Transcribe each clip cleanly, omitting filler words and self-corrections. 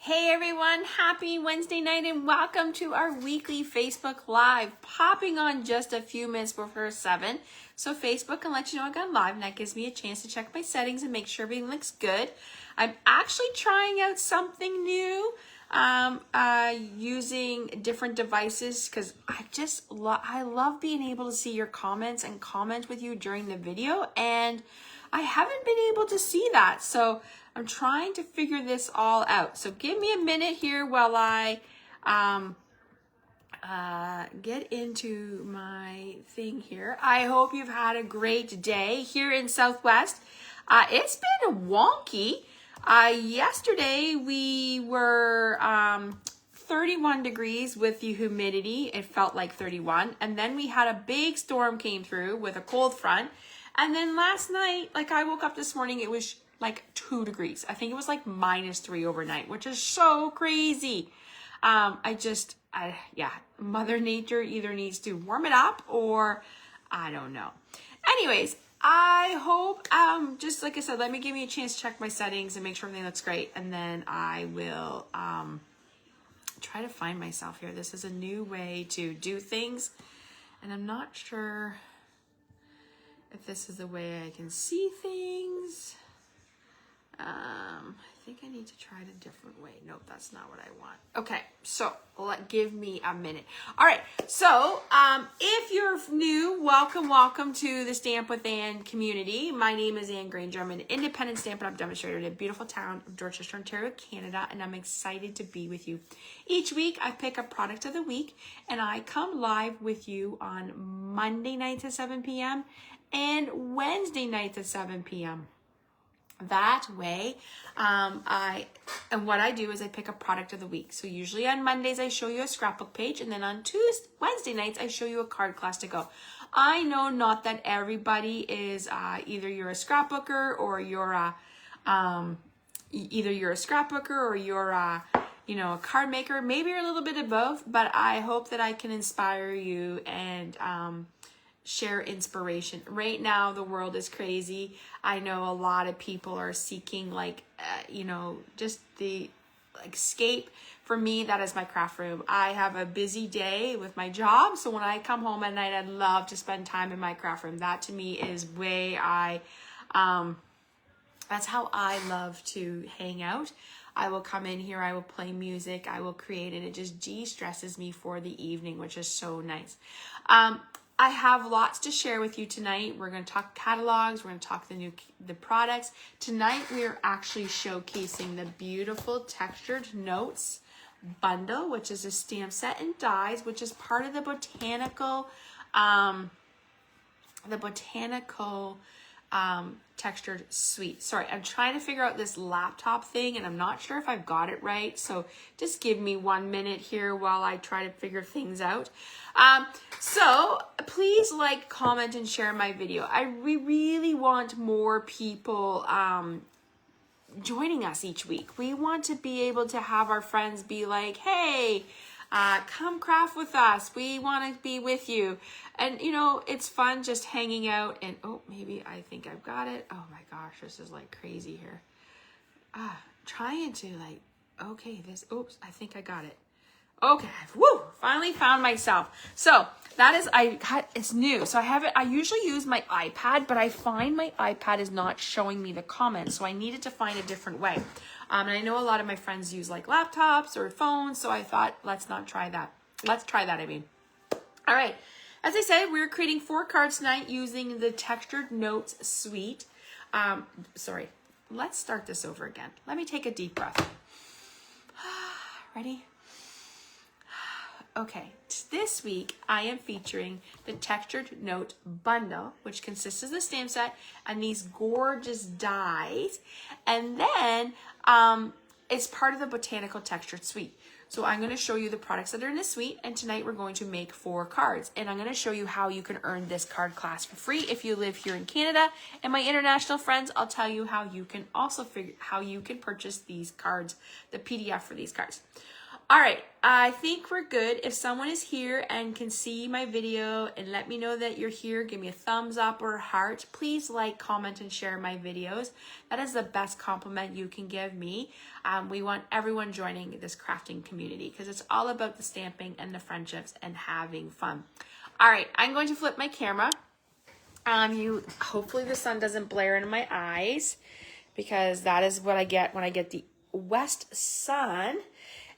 Hey everyone, happy Wednesday night and welcome to our weekly Facebook Live. Popping on just a few minutes before 7. So Facebook can let you know I got live and that gives me a chance to check my settings and make sure everything looks good. I'm actually trying out something new using different devices because I love being able to see your comments and comment with you during the video, and I haven't been able to see that. So I'm trying to figure this all out. So give me a minute here while I get into my thing here. I hope you've had a great day here in Southwest. It's been wonky. Yesterday we were 31 degrees with the humidity. It felt like 31. And then we had a big storm came through with a cold front. And then last night, I woke up this morning, it was like 2 degrees. I think it was like -3 overnight, which is so crazy. Mother Nature either needs to warm it up or I don't know. Anyways, I hope, just like I said, let me give me a chance to check my settings and make sure everything looks great. And then I will try to find myself here. This is a new way to do things. And I'm not sure if this is the way I can see things. I think I need to try it a different way. Nope, that's not what I want. Okay, so give me a minute. All right, so if you're new, welcome to the Stamp with Anne community. My name is Anne Granger. I'm an independent Stampin' Up! Demonstrator in a beautiful town of Dorchester, Ontario, Canada, and I'm excited to be with you. Each week, I pick a product of the week, and I come live with you on Monday nights at 7 p.m. and Wednesday nights at 7 p.m. That way, what I do is I pick a product of the week. So usually on Mondays, I show you a scrapbook page, and then on Wednesday nights, I show you a card class to go. I know not that everybody is either you're a scrapbooker or you're a a card maker. Maybe you're a little bit of both, but I hope that I can inspire you and share inspiration. Right now, the world is crazy. I know a lot of people are seeking just the escape. For me, that is my craft room. I have a busy day with my job, so when I come home at night, I'd love to spend time in my craft room. That to me is that's how I love to hang out. I will come in here, I will play music, I will create, and it just de-stresses me for the evening, which is so nice. I have lots to share with you tonight. We're going to talk catalogs. We're going to talk the products. Tonight, we are actually showcasing the beautiful Textured Notes bundle, which is a stamp set and dies, which is part of the Botanical, textured suite. Sorry, I'm trying to figure out this laptop thing and I'm not sure if I've got it right. So just give me 1 minute here while I try to figure things out. So please like, comment, and share my video. We really want more people joining us each week. We want to be able to have our friends be like, hey, come craft with us. We want to be with you. And, it's fun just hanging out. And, maybe I think I've got it. Oh, my gosh, this is like crazy here. Trying to oops, I think I got it. Okay, finally found myself. So that is, it's new. So I usually use my iPad, but I find my iPad is not showing me the comments. So I needed to find a different way. And I know a lot of my friends use like laptops or phones. So I thought, let's try that. All right. As I said, we're creating 4 cards tonight using the Textured Notes suite. Sorry, let's start this over again. Let me take a deep breath. Ready? Okay, this week I am featuring the Textured Note bundle, which consists of the stamp set and these gorgeous dies. And then it's part of the Botanical Textured Suite. So I'm going to show you the products that are in the suite, and tonight we're going to make 4 cards. And I'm going to show you how you can earn this card class for free if you live here in Canada. And my international friends, I'll tell you how you can also how you can purchase these cards, the PDF for these cards. All right, I think we're good. If someone is here and can see my video and let me know that you're here, give me a thumbs up or a heart. Please like, comment, and share my videos. That is the best compliment you can give me. We want everyone joining this crafting community because it's all about the stamping and the friendships and having fun. All right, I'm going to flip my camera. Hopefully the sun doesn't blare into my eyes because that is what I get when I get the west sun.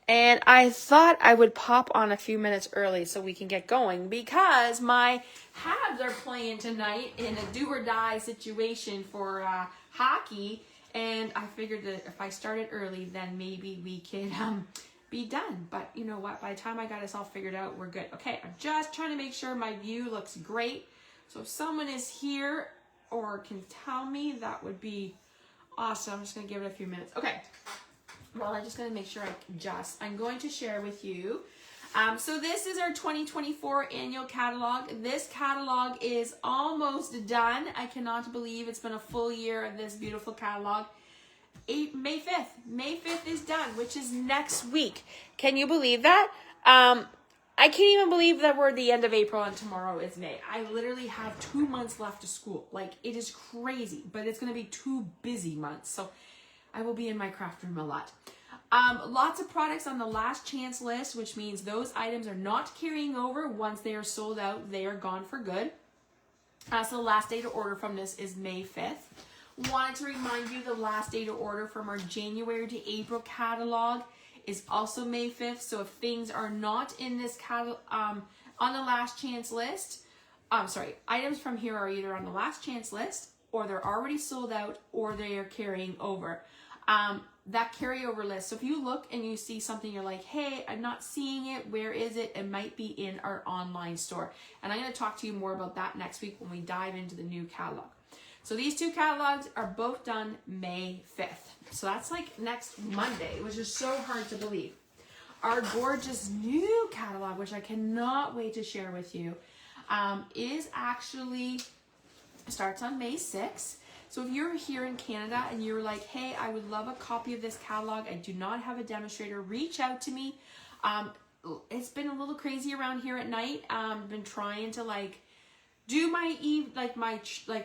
And I thought I would pop on a few minutes early so we can get going because my Habs are playing tonight in a do or die situation for hockey. And I figured that if I started early, then maybe we could be done. But you know what? By the time I got us all figured out, we're good. Okay, I'm just trying to make sure my view looks great. So if someone is here or can tell me, that would be awesome. I'm just going to give it a few minutes. Okay. Well, I'm just going to make sure I'm going to share with you. So this is our 2024 annual catalog. This catalog is almost done. I cannot believe it's been a full year of this beautiful catalog. May 5th. May 5th is done, which is next week. Can you believe that? I can't even believe that we're at the end of April and tomorrow is May. I literally have 2 months left of school. Like, it is crazy, but it's going to be 2 busy months. So I will be in my craft room a lot. Lots of products on the last chance list, which means those items are not carrying over. Once they are sold out, they are gone for good. So the last day to order from this is May 5th. Wanted to remind you the last day to order from our January to April catalog is also May 5th. So if things are not in this catalog, on the last chance list, items from here are either on the last chance list or they're already sold out or they are carrying over. That carryover list. So if you look and you see something, you're like, hey, I'm not seeing it. Where is it? It might be in our online store. And I'm going to talk to you more about that next week when we dive into the new catalog. So these 2 catalogs are both done May 5th. So that's like next Monday, which is so hard to believe. Our gorgeous new catalog, which I cannot wait to share with you, is actually starts on May 6th. So if you're here in Canada and you're like, hey, I would love a copy of this catalog, I do not have a demonstrator, reach out to me. It's been a little crazy around here at night. I've been trying to do my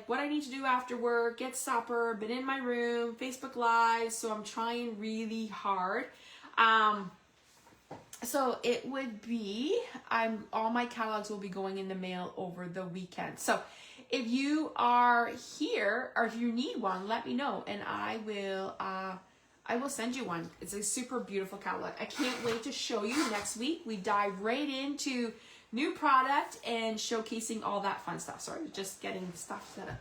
what I need to do after work, get supper, been in my room, Facebook Live, so I'm trying really hard. So it would be, all my catalogs will be going in the mail over the weekend. So if you are here or if you need one, let me know and I will send you one. It's a super beautiful catalog. I can't wait to show you next week. We dive right into new product and showcasing all that fun stuff. Sorry, just getting stuff set up.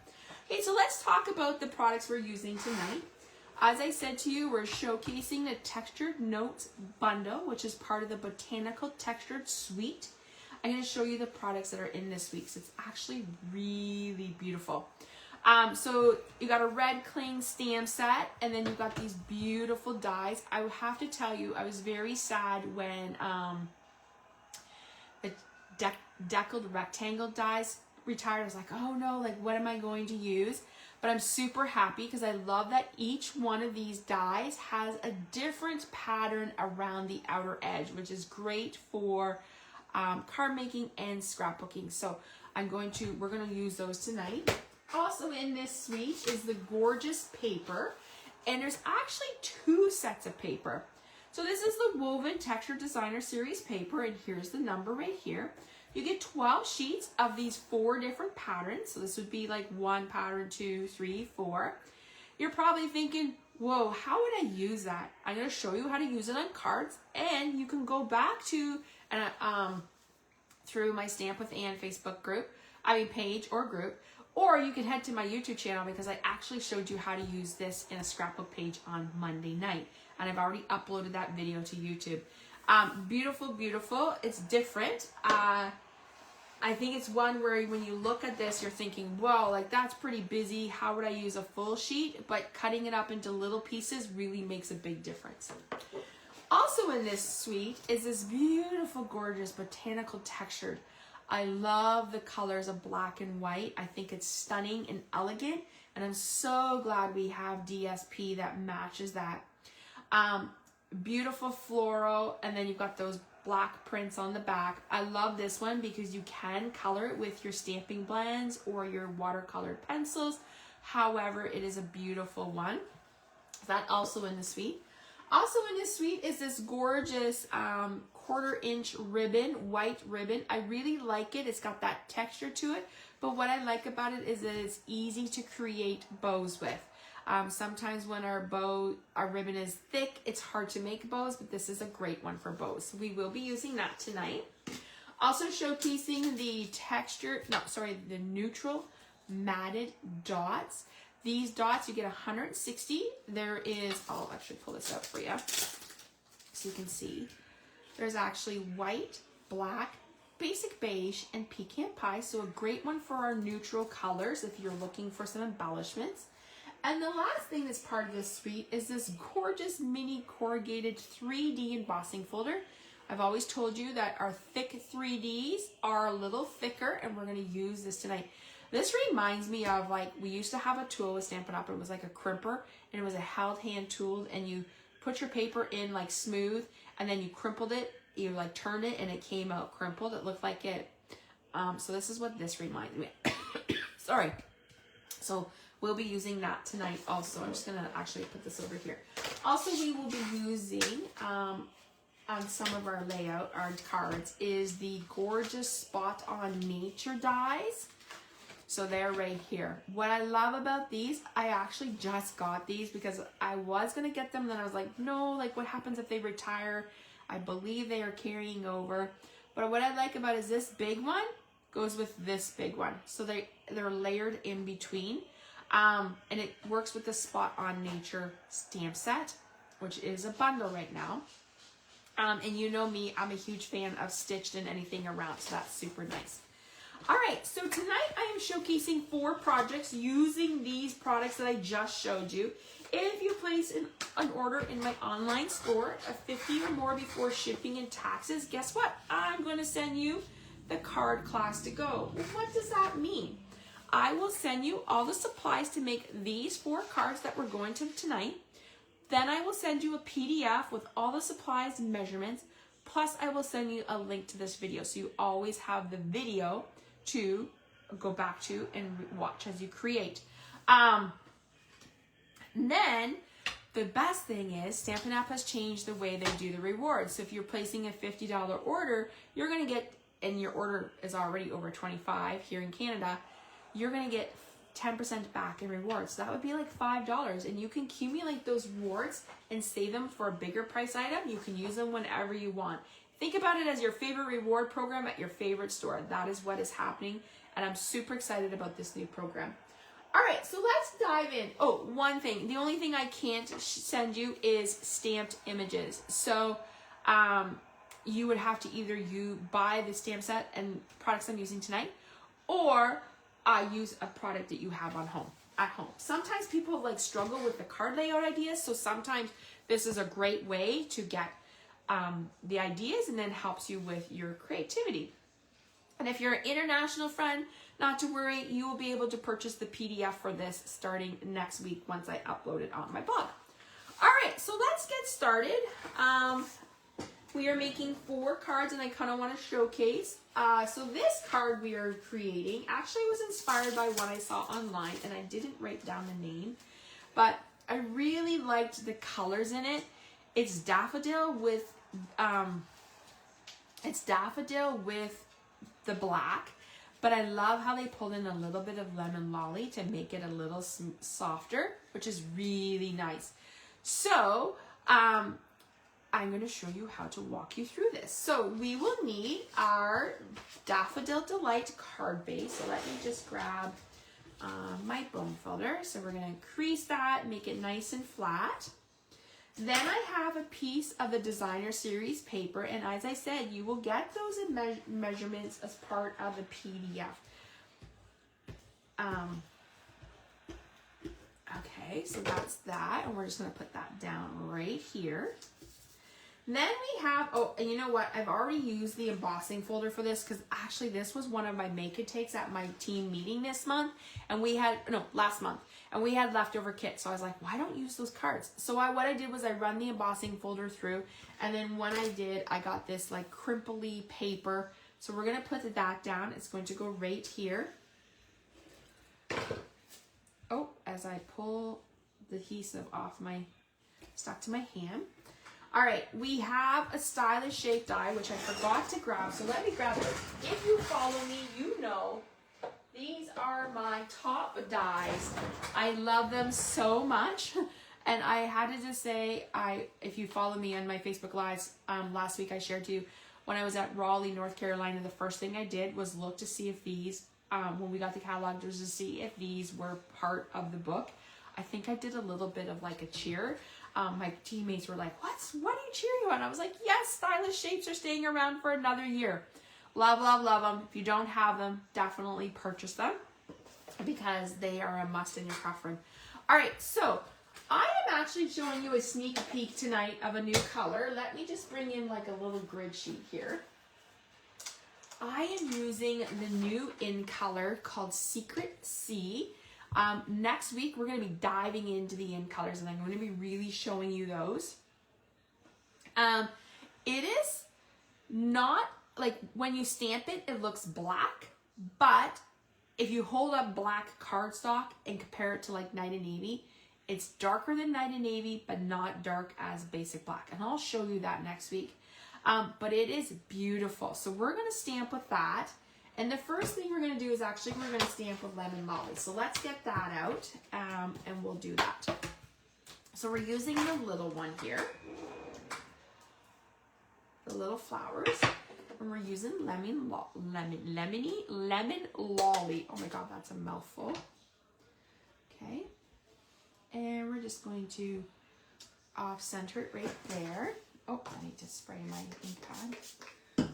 Okay, so let's talk about the products we're using tonight. As I said to you, we're showcasing the Textured Notes bundle, which is part of the Botanical Textured Suite. I'm going to show you the products that are in this week's. It's actually really beautiful. So you got a red cling stamp set, and then you've got these beautiful dies. I would have to tell you, I was very sad when the deckled rectangle dies retired. I was like, oh no, what am I going to use? But I'm super happy because I love that each one of these dies has a different pattern around the outer edge, which is great for card making and scrapbooking. So we're going to use those tonight. Also in this suite is the gorgeous paper, and there's actually 2 sets of paper. So this is the Woven Texture Designer Series paper, and here's the number right here. You get 12 sheets of these 4 different patterns. So this would be 1 pattern, 2, 3, 4. You're probably thinking, whoa, how would I use that? I'm going to show you how to use it on cards, and you can go back to through my Stamp with Anne Facebook page or group, or you can head to my YouTube channel because I actually showed you how to use this in a scrapbook page on Monday night, and I've already uploaded that video to YouTube. Beautiful, beautiful. It's different. I think it's one where when you look at this, you're thinking, whoa, that's pretty busy. How would I use a full sheet? But cutting it up into little pieces really makes a big difference. Also in this suite is this beautiful, gorgeous Botanical Textured. I love the colors of black and white. I think it's stunning and elegant, and I'm so glad we have DSP that matches that. beautiful floral, and then you've got those black prints on the back. I love this one because you can color it with your stamping blends or your watercolored pencils. However, it is a beautiful one. That also in the suite. Also in this suite is this gorgeous 1/4 inch ribbon, white ribbon. I really like it. It's got that texture to it. But what I like about it is that it's easy to create bows with. Sometimes when our ribbon is thick, it's hard to make bows, but this is a great one for bows. We will be using that tonight. Also showcasing the neutral matted dots. These dots, you get 160. I'll actually pull this out for you so you can see. There's actually white, black, basic beige, and pecan pie. So a great one for our neutral colors if you're looking for some embellishments. And the last thing that's part of this suite is this gorgeous mini corrugated 3D embossing folder. I've always told you that our thick 3Ds are a little thicker, and we're going to use this tonight. This reminds me of, like, we used to have a tool with Stampin' Up! It was like a crimper, and it was a held hand tool, and you put your paper in like smooth, and then you crimpled it, you like turned it, and it came out crimpled. It looked like it. So this is what this reminds me of. Sorry. So we'll be using that tonight also. I'm just going to actually put this over here. Also, we will be using, on some of our layout, our cards, is the gorgeous Spot on Nature dies. So they're right here. What I love about these, I actually just got these because I was going to get them. Then I was like, no, like what happens if they retire? I believe they are carrying over. But what I like about is this big one goes with this big one. So they're layered in between. And it works with the Spot on Nature stamp set, which is a bundle right now. And you know me, I'm a huge fan of stitched and anything around, so that's super nice. All right, so tonight I am showcasing 4 projects using these products that I just showed you. If you place an order in my online store of 50 or more before shipping and taxes, guess what? I'm going to send you the card class to go. Well, what does that mean? I will send you all the supplies to make these 4 cards that we're going to tonight. Then I will send you a PDF with all the supplies and measurements. Plus, I will send you a link to this video, so you always have the video to go back to and watch as you create. Then the best thing is Stampin' Up! Has changed the way they do the rewards. So if you're placing a $50 order, you're going to get, and your order is already over $25 here in Canada, you're going to get 10% back in rewards. So that would be like $5, and you can accumulate those rewards and save them for a bigger price item. You can use them whenever you want. Think about it as your favorite reward program at your favorite store. That is what is happening, and I'm super excited about this new program. All right, so let's dive in. Oh, one thing. The only thing I can't send you is stamped images. So you would have to either buy the stamp set and products I'm using tonight, or use a product that you have at home. Sometimes people like struggle with the card layout ideas, so sometimes this is a great way to get the ideas and then helps you with your creativity. And if you're an international friend, not to worry, you will be able to purchase the PDF for this starting next week once I upload it on my blog. All right, so let's get started. We are making 4 cards, and I kind of want to showcase. So this card we are creating actually was inspired by one I saw online, and I didn't write down the name, but I really liked the colors in it. It's daffodil with the black, but I love how they pulled in a little bit of lemon lolly to make it a little softer, which is really nice. So I'm going to show you how to walk you through this. So we will need our Daffodil Delight card base. So let me just grab my bone folder. So we're going to crease that, make it nice and flat. Then I have a piece of the Designer Series paper, and as I said, you will get those in measurements as part of the PDF. Okay, so that's that, and we're just going to put that down right here. Then we have, oh, and you know what? I've already used the embossing folder for this because actually this was one of my make and takes at my team meeting this month. And we had, no, last month. And we had leftover kits. So I was like, why don't use those cards? So what I did was I run the embossing folder through. And then when I did, I got this like crimply paper. So we're going to put that down. It's going to go right here. Oh, as I pull the adhesive off my, stuck to my hand. All right, we have a stylish shape die, which I forgot to grab. So let me grab it. If you follow me, you know these are my top dies. I love them so much. And I had to just say, if you follow me on my Facebook Lives, last week I shared to you, when I was at Raleigh, North Carolina, the first thing I did was look to see if these, when we got the catalog, just to see if these were part of the book. I think I did a little bit of like a cheer. My teammates were like, what are you cheering on? I was like, yes, stylish shapes are staying around for another year. Love, love, love them. If you don't have them, definitely purchase them because they are a must in your craft room. All right, so I am actually showing you a sneak peek tonight of a new color. Let me just bring in like a little grid sheet here. I am using the new in color called Secret Sea. Next week, we're going to be diving into the in colors and I'm going to be really showing you those. It is not like when you stamp it, it looks black, but if you hold up black cardstock and compare it to like Night and Navy, it's darker than Night and Navy, but not dark as basic black. And I'll show you that next week. But it is beautiful. So we're going to stamp with that. And the first thing we're going to do is actually we're going to stamp with Lemon Lolly. So let's get that out and we'll do that. So we're using the little one here, the little flowers, and we're using Lemon Lolly. Oh my God, that's a mouthful. Okay. And we're just going to off center it right there. Oh, I need to spray my ink pad,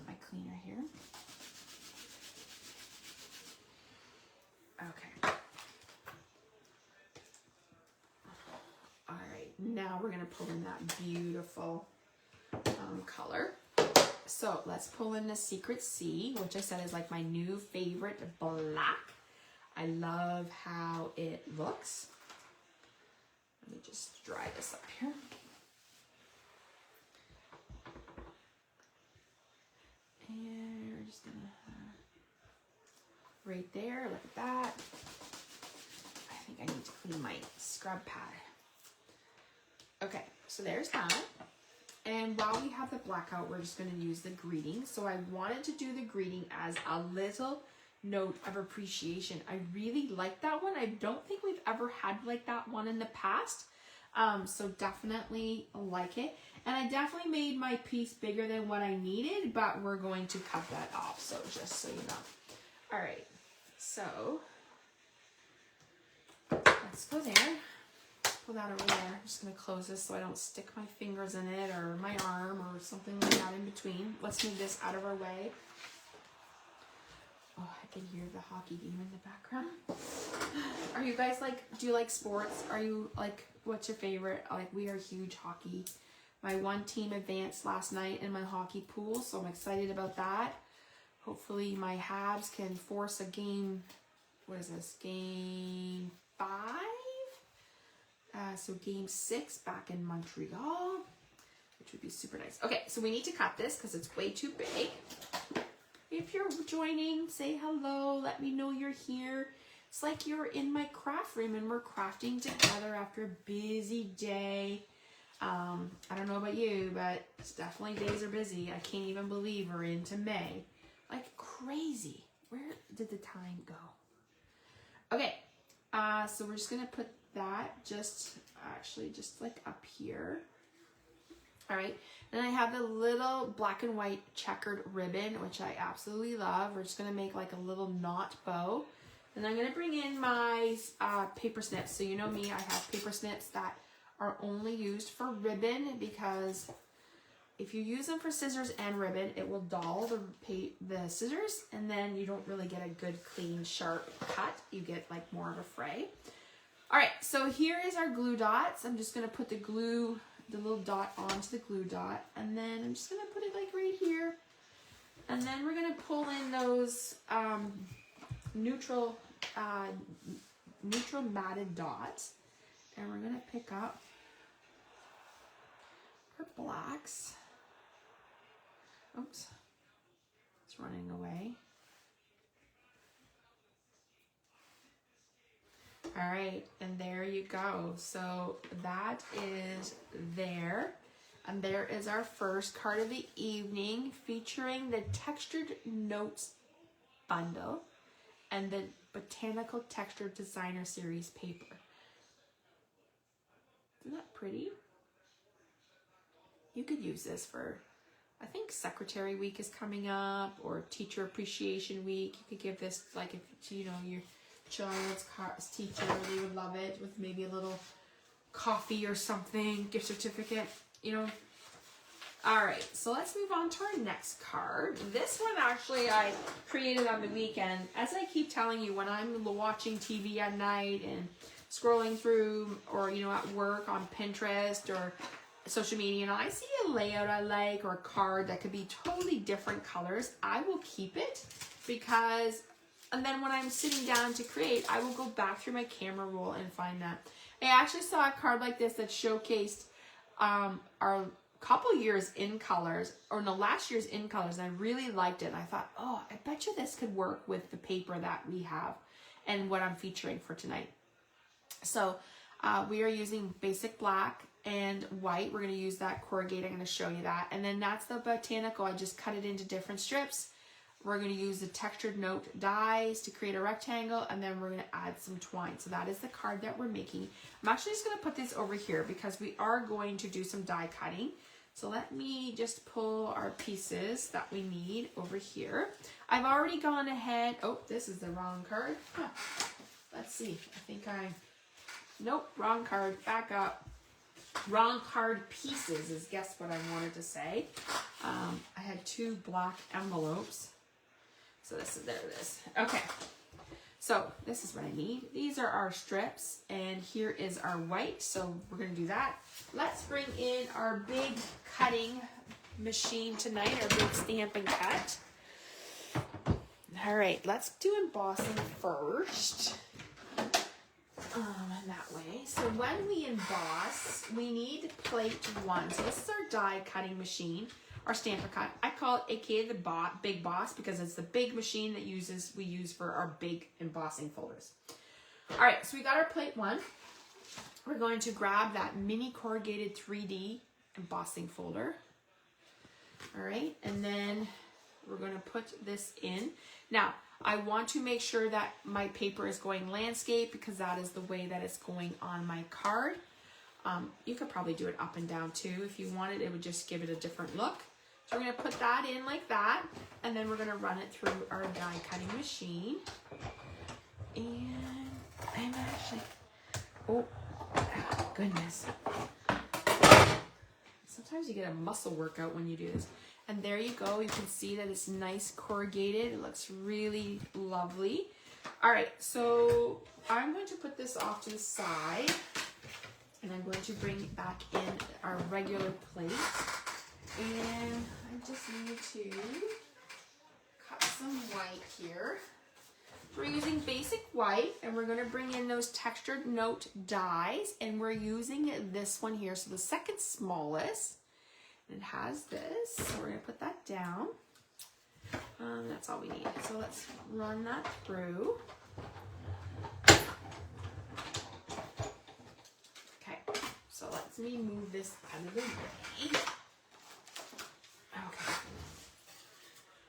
my cleaner here. Okay. All right, now we're gonna pull in that beautiful color. So let's pull in the Secret Sea, which I said is like my new favorite black. I love how it looks. Let me just dry this up here. And we're just gonna, right there, look at that. I think I need to clean my scrub pad. Okay, so there's that. And while we have the black out, we're just gonna use the greeting. So I wanted to do the greeting as a little note of appreciation. I really like that one. I don't think we've ever had like that one in the past. So definitely like it. And I definitely made my piece bigger than what I needed, but we're going to cut that off. So just so you know. All right, so let's go there. Pull that over there. I'm just gonna close this so I don't stick my fingers in it or my arm or something like that in between. Let's move this out of our way. Oh, I can hear the hockey game in the background. Are you guys like, do you like sports? Are you like, what's your favorite? Like, we are huge hockey. My one team advanced last night in my hockey pool, so I'm excited about that. Hopefully my Habs can force a game, what is this, game 5? So game 6 back in Montreal, which would be super nice. Okay, so we need to cut this because it's way too big. If you're joining, say hello, let me know you're here. It's like you're in my craft room and we're crafting together after a busy day. I don't know about you, but it's definitely days are busy. I can't even believe we're into May. Like crazy. Where did the time go? Okay, so we're just gonna put that just like up here. All right, and I have the little black and white checkered ribbon, which I absolutely love. We're just gonna make like a little knot bow. And I'm gonna bring in my paper snips. So you know me, I have paper snips that are only used for ribbon because if you use them for scissors and ribbon, it will dull the scissors and then you don't really get a good, clean, sharp cut. You get like more of a fray. All right, so here is our glue dots. I'm just gonna put the glue the little dot onto the glue dot, and then I'm just gonna put it like right here, and then we're gonna pull in those neutral matted dots, and we're gonna pick up our blacks. Oops, it's running away. All right, and there you go. So that is there. And there is our first card of the evening, featuring the Textured Notes bundle and the Botanical Texture Designer Series paper. Isn't that pretty? You could use this for, I think Secretary Week is coming up, or Teacher Appreciation Week. You could give this, like, if you know your child's teacher, they would love it, with maybe a little coffee or something, gift certificate, you know. All right, so let's move on to our next card. This one actually I created on the weekend. As I keep telling you, when I'm watching TV at night and scrolling through, or you know, at work on Pinterest or social media, and I see a layout I like, or a card that could be totally different colors, I will keep it, because and then when I'm sitting down to create, I will go back through my camera roll and find that. I actually saw a card like this that showcased our couple years in colors, or no, last year's in colors, and I really liked it. And I thought, oh, I bet you this could work with the paper that we have and what I'm featuring for tonight. So we are using basic black and white. We're going to use that corrugated. I'm going to show you that. And then that's the Botanical. I just cut it into different strips. We're going to use the Textured Note dies to create a rectangle, and then we're going to add some twine. So that is the card that we're making. I'm actually just going to put this over here because we are going to do some die cutting. So let me just pull our pieces that we need over here. I've already gone ahead. Oh, this is the wrong card. Huh. Let's see. I think nope, wrong card. Back up. Wrong card pieces is guess what I wanted to say. I had 2 black envelopes. So there it is. Okay. So this is what I need. These are our strips, and here is our white. So we're going to do that. Let's bring in our big cutting machine tonight, our big stamp and cut. All right, let's do embossing first. That way. So when we emboss, we need plate 1. So this is our die cutting machine, our stamper cut. I call it aka the Big Boss because it's the big machine that we use for our big embossing folders. All right, so we got our plate 1. We're going to grab that mini corrugated 3D embossing folder. All right, and then we're going to put this in. Now, I want to make sure that my paper is going landscape because that is the way that it's going on my card. You could probably do it up and down too if you wanted. It would just give it a different look. So we're going to put that in like that, and then we're going to run it through our die cutting machine. And I'm actually, oh goodness. Sometimes you get a muscle workout when you do this. And there you go. You can see that it's nice corrugated. It looks really lovely. All right, so I'm going to put this off to the side, and I'm going to bring back in our regular plate. And I just need to cut some white here. We're using basic white, and we're going to bring in those Textured Note dies, and we're using this one here, so the second smallest. It has this, so we're going to put that down. That's all we need. So let's run that through. Okay, so let me move this out of the way. Okay.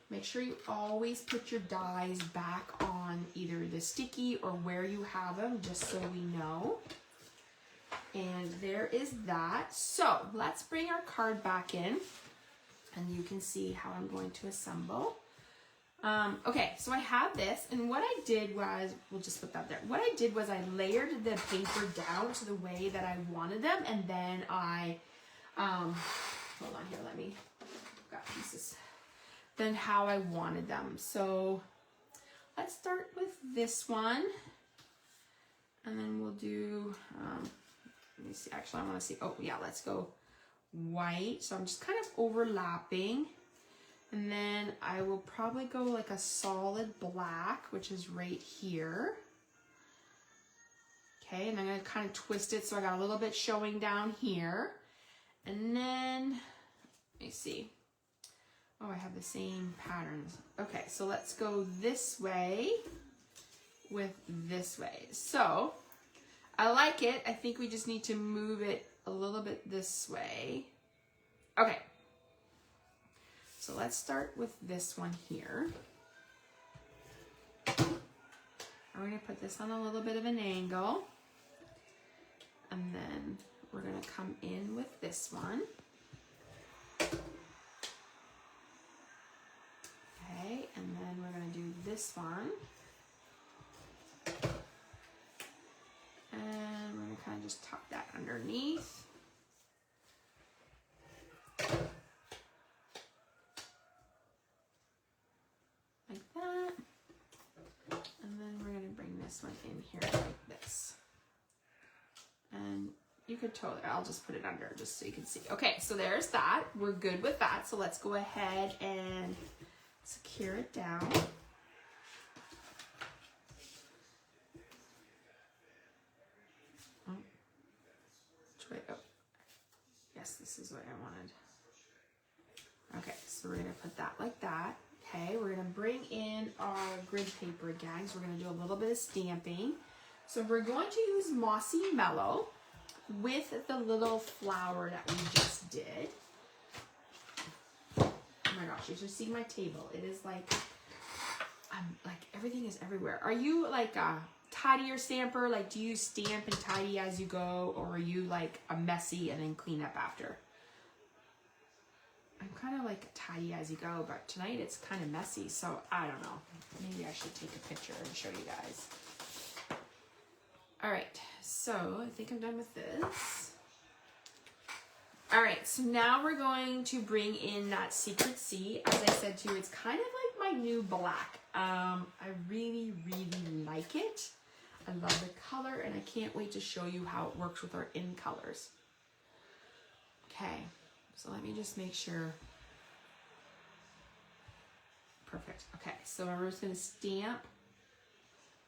Make sure you always put your dies back on either the sticky or where you have them, just so we know. And there is that. So let's bring our card back in, and you can see how I'm going to assemble. Okay, so I have this, and what I did was, we'll just put that there. What I did was I layered the paper down to the way that I wanted them, and then I, hold on here, got pieces. Then how I wanted them. So let's start with this one, and then we'll do, let me see, actually I want to see, oh yeah, let's go white. So I'm just kind of overlapping. And then I will probably go like a solid black, which is right here. Okay, and I'm gonna kind of twist it so I got a little bit showing down here. And then, let me see. Oh, I have the same patterns. Okay, so let's go this way with this way. So, I like it. I think we just need to move it a little bit this way. Okay. So let's start with this one here. I'm gonna put this on a little bit of an angle. And then we're gonna come in with this one. Okay, and then we're gonna do this one. And we're gonna kind of just tuck that underneath. Like that. And then we're gonna bring this one in here like this. And you could totally, I'll just put it under just so you can see. Okay, so there's that. We're good with that. So let's go ahead and secure it down. Oh, yes, this is what I wanted. Okay, so we're gonna put that like that. Okay, we're gonna bring in our grid paper again. So we're gonna do a little bit of stamping. So we're going to use Mossy Mellow with the little flower that we just did. Oh my gosh, you should see my table. It is like everything is everywhere. Are you like a tidier stamper? Like, do you stamp and tidy as you go, or are you like a messy and then clean up after? I'm kind of like tidy as you go, but tonight it's kind of messy, so I don't know. Maybe I should take a picture and show you guys. All right, so I think I'm done with this. All right, so now we're going to bring in that Secret Sea. As I said to you, it's kind of like my new black. I really, really like it. I love the color, and I can't wait to show you how it works with our in colors. Okay, so let me just make sure. Perfect. Okay, so we're just gonna stamp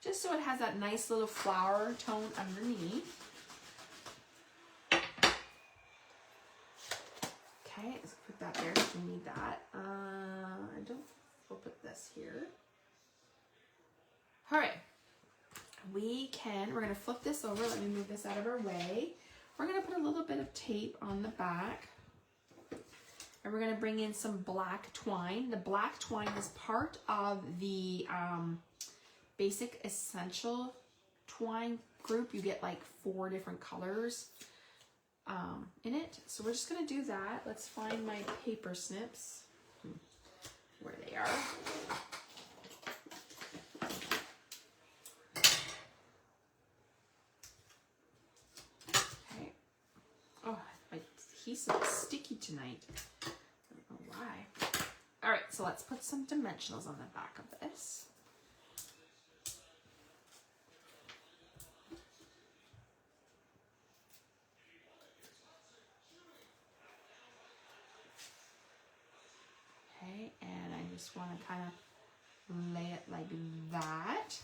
just so it has that nice little flower tone underneath. Okay, let's put that there if we need that. We'll put this here. All right, we're gonna flip this over. Let me move this out of our way. We're gonna put a little bit of tape on the back. And we're gonna bring in some black twine. The black twine is part of the Basic Essential twine group. You get like 4 different colors in it. So we're just gonna do that. Let's find my paper snips, where they are. Okay. Oh, my adhesive is sticky tonight. I don't know why. All right, so let's put some dimensionals on the back of this. Okay, and I just want to kind of lay it like that.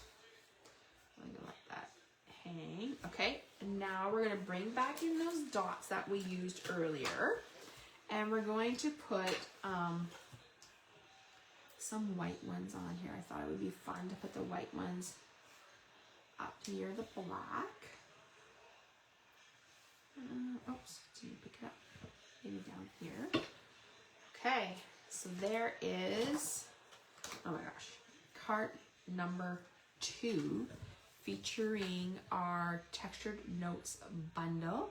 I'm gonna let that hang. Okay, and now we're gonna bring back in those dots that we used earlier, and we're going to put some white ones on here. I thought it would be fun to put the white ones up near the black. Oops, didn't pick it up. Maybe down here. Okay, so there is, oh my gosh, card number 2, featuring our Textured Notes bundle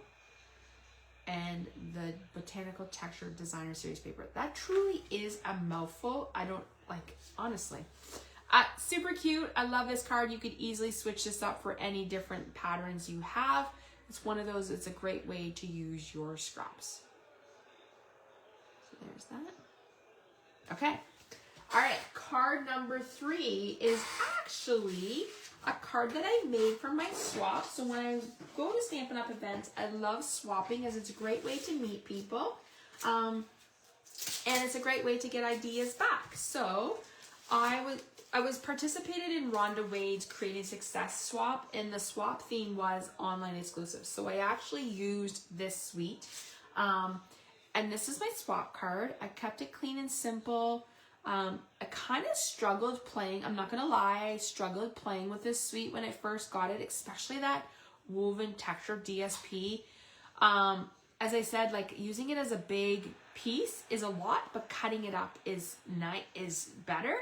and the Botanical Texture Designer Series paper. That truly is a mouthful. I don't like, honestly. Super cute. I love this card. You could easily switch this up for any different patterns you have. It's one of those, it's a great way to use your scraps. So there's that. Okay. All right. Card number 3 is actually a card that I made from my swap. So when I go to Stampin' Up! Events, I love swapping as it's a great way to meet people. And it's a great way to get ideas back. So I was participated in Rhonda Wade's Creating Success swap, and the swap theme was online exclusive. So I actually used this suite. And this is my swap card. I kept it clean and simple. I kind of struggled playing, I'm not gonna lie, I struggled playing with this suite when I first got it, especially that woven texture DSP. As I said, like using it as a big piece is a lot, but cutting it up is better.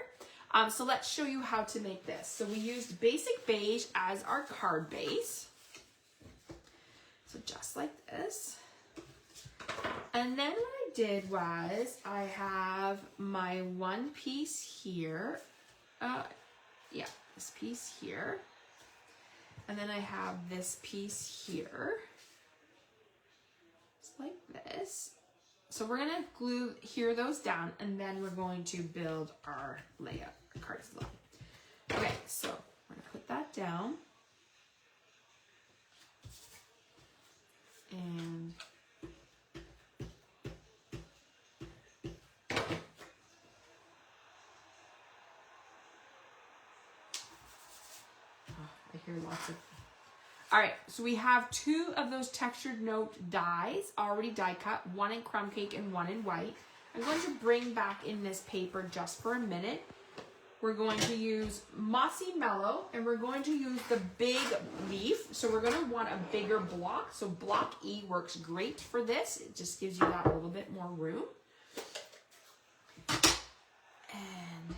So let's show you how to make this. So we used basic beige as our card base. So just like this. And then what I did was I have my one piece here. This piece here. And then I have this piece here. Just like this. So we're gonna glue those down, and then we're going to build our layout card as well. Okay, so we're gonna put that down. And I hear lots of. All right, so we have 2 of those textured note dies already die cut, one in crumb cake and one in white. I'm going to bring back in this paper just for a minute. We're going to use Mossy Mellow, and we're going to use the big leaf. So we're going to want a bigger block. So block E works great for this. It just gives you that little bit more room. And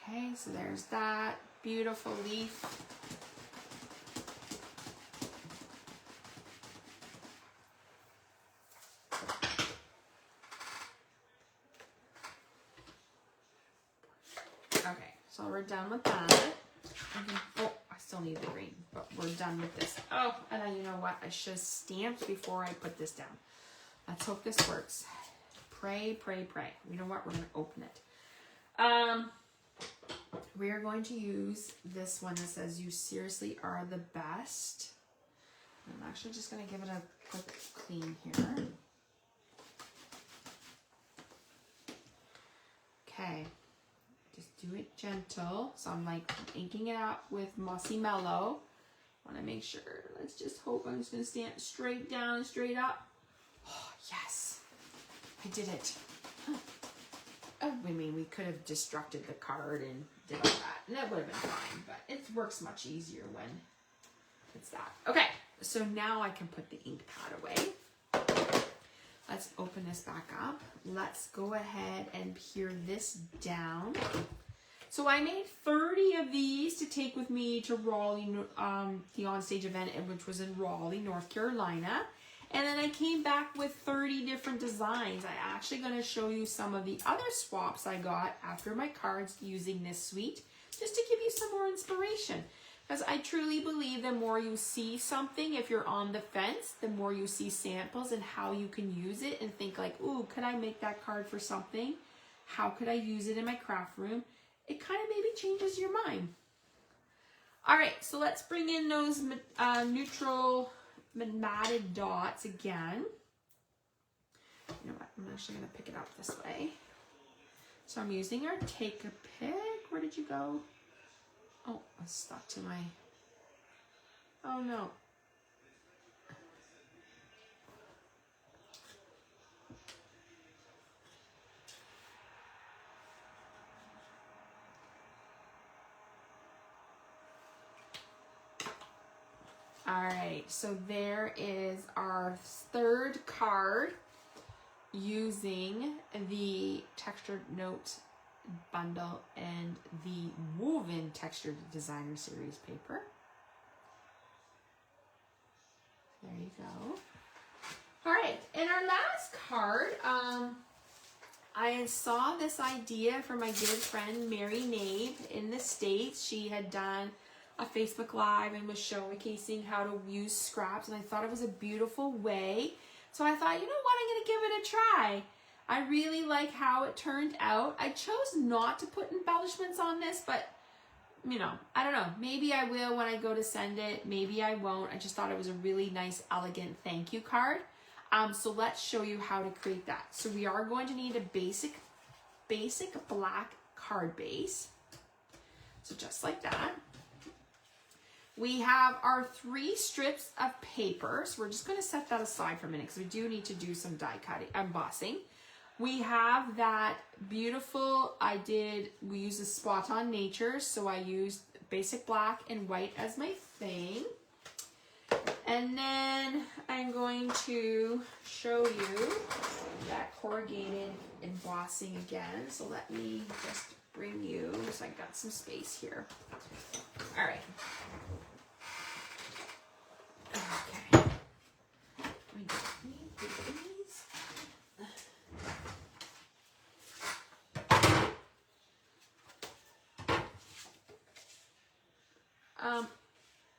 okay, so there's that beautiful leaf. Okay, so we're done with that. Oh, I still need the green, but we're done with this. Oh, and then you know what? I should have stamped before I put this down. Let's hope this works. Pray, pray, pray. You know what? We're going to open it. We are going to use this one that says, "You seriously are the best." I'm actually just going to give it a quick clean here. Okay. Just do it gentle. So I'm like inking it up with Mossy Mellow. Want to make sure. Let's just hope. I'm just going to stamp straight down and straight up. Oh, yes. I did it. Huh. Oh, I mean, we could have destructed the card and did all that. And that would have been fine, but it works much easier when it's that. Okay, so now I can put the ink pad away. Let's open this back up. Let's go ahead and pare this down. So I made 30 of these to take with me to Raleigh, the onstage event, which was in Raleigh, North Carolina. And then I came back with 30 different designs. I'm actually going to show you some of the other swaps I got after my cards using this suite, just to give you some more inspiration. Because I truly believe the more you see something, if you're on the fence, the more you see samples and how you can use it and think like, ooh, could I make that card for something? How could I use it in my craft room? It kind of maybe changes your mind. All right, so let's bring in those neutral matted dots again. You know what? I'm actually going to pick it up this way. So I'm using our Take a Pick. Where did you go? Oh, I stuck to my... Oh, no. All right, so there is our third card using the textured note bundle and the woven textured designer series paper. There you go. All right, and our last card, I saw this idea from my good friend Mary Nabe in the States. She had done a Facebook Live and was showcasing how to use scraps, and I thought it was a beautiful way. So I thought, you know what, I'm going to give it a try. I really like how it turned out. I chose not to put embellishments on this, but you know, I don't know. Maybe I will when I go to send it. Maybe I won't. I just thought it was a really nice, elegant thank you card. So let's show you how to create that. So we are going to need a basic black card base. So just like that. We have our 3 strips of paper. So we're just going to set that aside for a minute because we do need to do some die cutting, embossing. We have that beautiful, we use a Spot on Nature, so I used basic black and white as my thing. And then I'm going to show you that corrugated embossing again. So let me just bring you, so I got some space here. All right. Okay. We need these.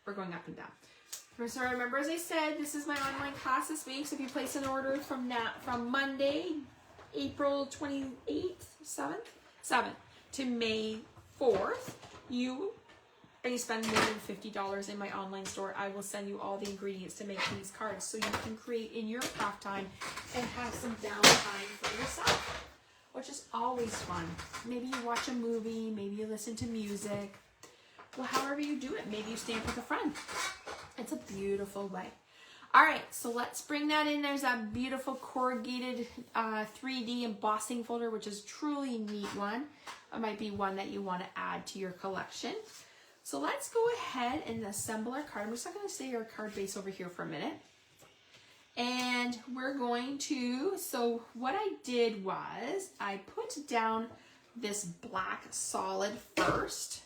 We're going up and down. So remember, as I said, this is my online class this week. So if you place an order from Monday, April 28th, 7th to May 4th, you spend more than $50 in my online store, I will send you all the ingredients to make these cards so you can create in your craft time and have some downtime for yourself, which is always fun. Maybe you watch a movie, maybe you listen to music. Well, however you do it, maybe you stamp with a friend. It's a beautiful way. All right, so let's bring that in. There's that beautiful corrugated 3D embossing folder, which is truly a neat one. It might be one that you want to add to your collection. So let's go ahead and assemble our card. I'm just going to stay our card base over here for a minute. And we're going to, so what I did was I put down this black solid first.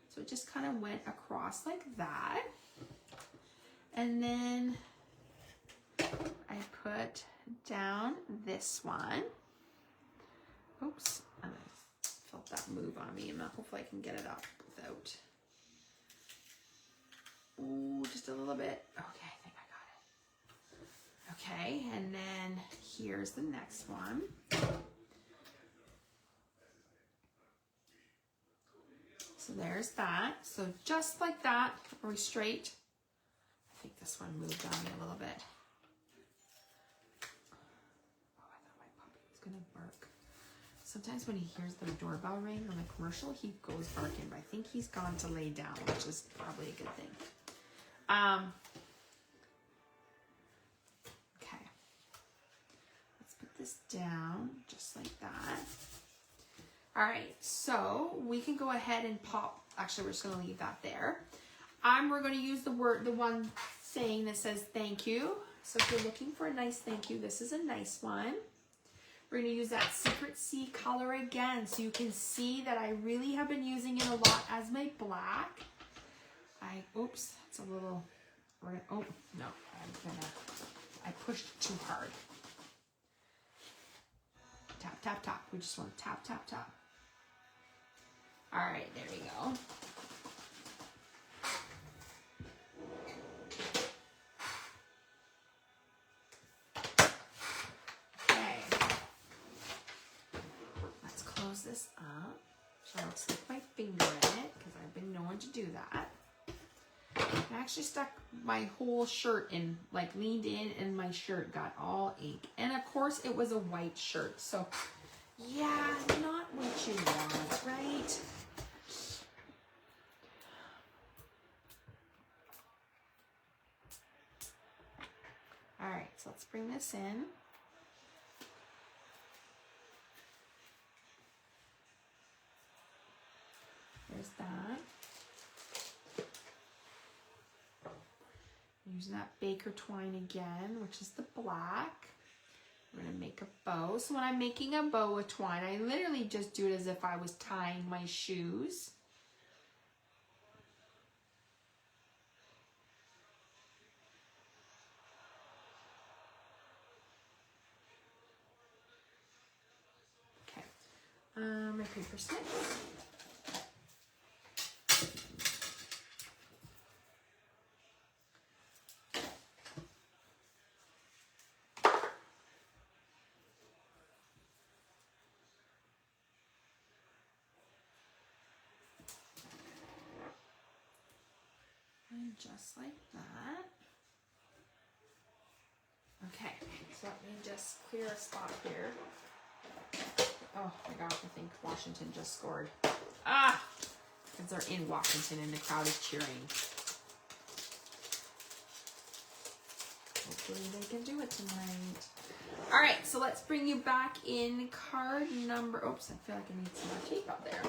So it just kind of went across like that. And then I put down this one. Oops, I felt that move on me. Hopefully I can get it up without. Oh, just a little bit. Okay, I think I got it. Okay, and then here's the next one. So there's that. So just like that, are we straight? I think this one moved on me a little bit. Oh, I thought my puppy was gonna bark. Sometimes when he hears the doorbell ring on the commercial, he goes barking, but I think he's gone to lay down, which is probably a good thing. Okay. Let's put this down just like that. All right, so we can go ahead and pop. Actually, we're just going to leave that there. We're going to use the one saying that says thank you. So if you're looking for a nice thank you, this is a nice one. We're going to use that Secret Sea color again, so you can see that I really have been using it a lot as my black. Oops, that's a little. Oh no, I pushed too hard. Tap, tap, tap. We just want to tap, tap, tap. All right, there we go. Okay. Let's close this up. So I'll stick my finger in it because I've been known to do that. I actually stuck my whole shirt in, like leaned in, and my shirt got all ink. And of course it was a white shirt, so yeah, not what you want, right? All right, so let's bring this in. There's that. Using that baker twine again, which is the black. We're gonna make a bow. So when I'm making a bow with twine, I literally just do it as if I was tying my shoes. Okay, my paper snips. just like that. Okay, so let me just clear a spot here. Oh my gosh, I think Washington just scored. Ah! Because they're in Washington and the crowd is cheering. Hopefully they can do it tonight. All right, so let's bring you back in card number... Oops, I feel like I need some more tape up there.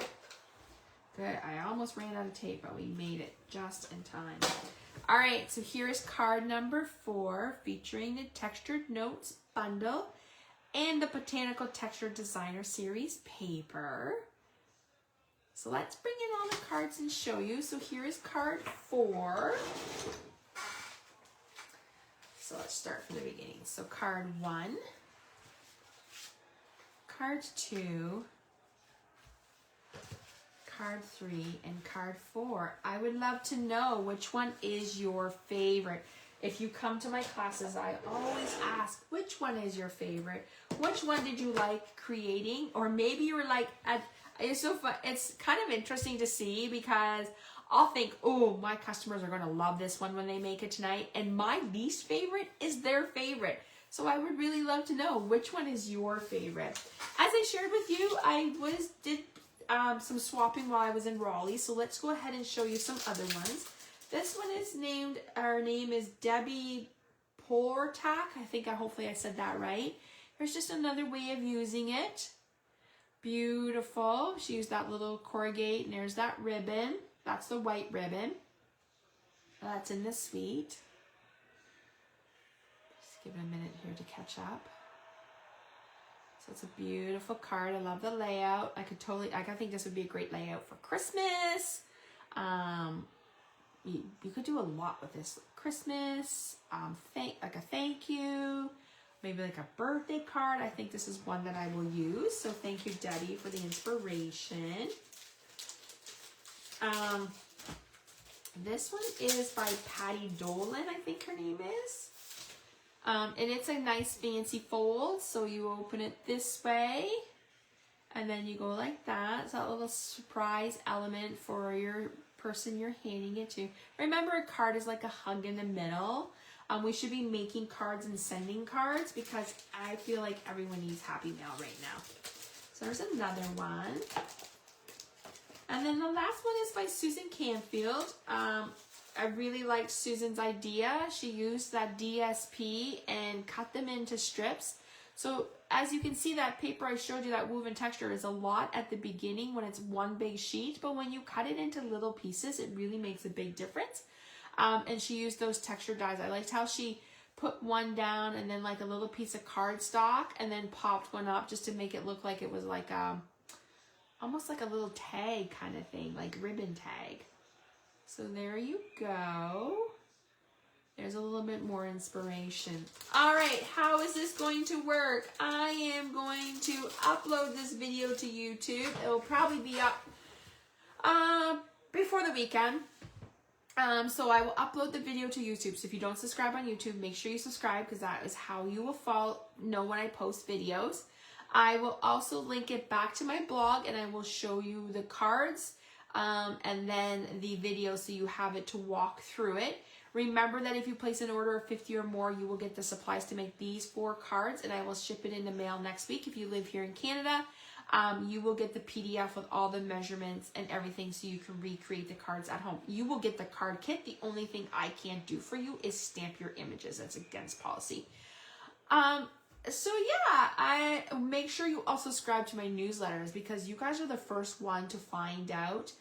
Good, I almost ran out of tape, but we made it just in time. All right, so here's card number 4, featuring the Textured Notes bundle and the Botanical Texture Designer Series paper. So let's bring in all the cards and show you. So here is card 4. So let's start from the beginning. So card 1, card 2, card 3, and card 4. I would love to know which one is your favorite. If you come to my classes, I always ask, which one is your favorite? Which one did you like creating? Or maybe you were like, it's so fun. It's kind of interesting to see because I'll think, oh, my customers are going to love this one when they make it tonight. And my least favorite is their favorite. So I would really love to know which one is your favorite. As I shared with you, I did some swapping while I was in Raleigh. So let's go ahead and show you some other ones. This one is named, her name is Debbie Portak. Hopefully I said that right. Here's just another way of using it. Beautiful. She used that little corrugate, and there's that ribbon. That's the white ribbon. That's in the suite. Just give it a minute here to catch up. So it's a beautiful card. I love the layout. I think this would be a great layout for Christmas. You could do a lot with this. Christmas, like a thank you, maybe like a birthday card. I think this is one that I will use. So thank you, Debbie, for the inspiration. This one is by Patty Dolan, I think her name is. And it's a nice fancy fold. So you open it this way, and then you go like that. It's that little surprise element for your person you're handing it to. Remember, a card is like a hug in the middle. We should be making cards and sending cards because I feel like everyone needs happy mail right now. So there's another one. And then the last one is by Susan Canfield. I really liked Susan's idea. She used that DSP and cut them into strips. So as you can see, that paper I showed you, that woven texture, is a lot at the beginning when it's one big sheet, but when you cut it into little pieces, it really makes a big difference. And she used those texture dies. I liked how she put one down and then like a little piece of cardstock and then popped one up just to make it look like it was like almost like a little tag kind of thing, like ribbon tag. So there you go. There's a little bit more inspiration. All right, how is this going to work? I am going to upload this video to YouTube. It will probably be up before the weekend. So I will upload the video to YouTube. So if you don't subscribe on YouTube, make sure you subscribe because that is how you will know when I post videos. I will also link it back to my blog and I will show you the cards and then the video so you have it to walk through it. Remember that if you place an order of 50 or more, you will get the supplies to make these 4 cards, and I will ship it in the mail next week. If you live here in Canada, you will get the PDF with all the measurements and everything so you can recreate the cards at home. You will get the card kit. The only thing I can't do for you is stamp your images. That's against policy. So yeah, I make sure you also subscribe to my newsletters because you guys are the first one to find out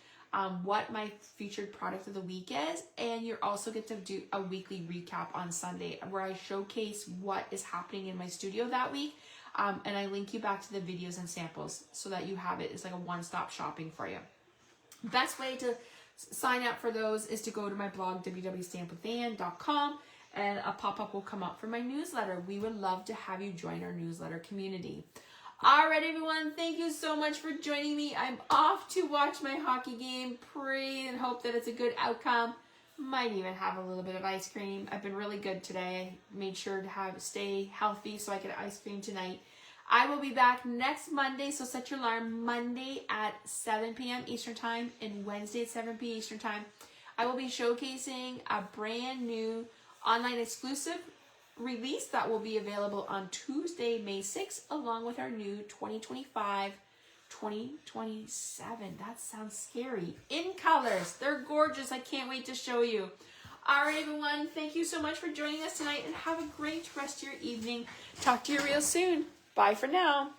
what my featured product of the week is, and you also get to do a weekly recap on Sunday where I showcase what is happening in my studio that week, and I link you back to the videos and samples so that you have it. It's like a one-stop shopping for you. Best way to sign up for those is to go to my blog, www.stampwithan.com, and a pop-up will come up for my newsletter. We would love to have you join our newsletter community. All right, everyone, thank you so much for joining me. I'm off to watch my hockey game, pray and hope that it's a good outcome. Might even have a little bit of ice cream. I've been really good today. Made sure to stay healthy so I get ice cream tonight. I will be back next Monday, so set your alarm Monday at 7 p.m. Eastern Time and Wednesday at 7 p.m. Eastern Time. I will be showcasing a brand new online exclusive release that will be available on Tuesday, May 6th, along with our new 2027. That sounds scary. In colors. They're gorgeous. I can't wait to show you. All right, everyone. Thank you so much for joining us tonight, and have a great rest of your evening. Talk to you real soon. Bye for now.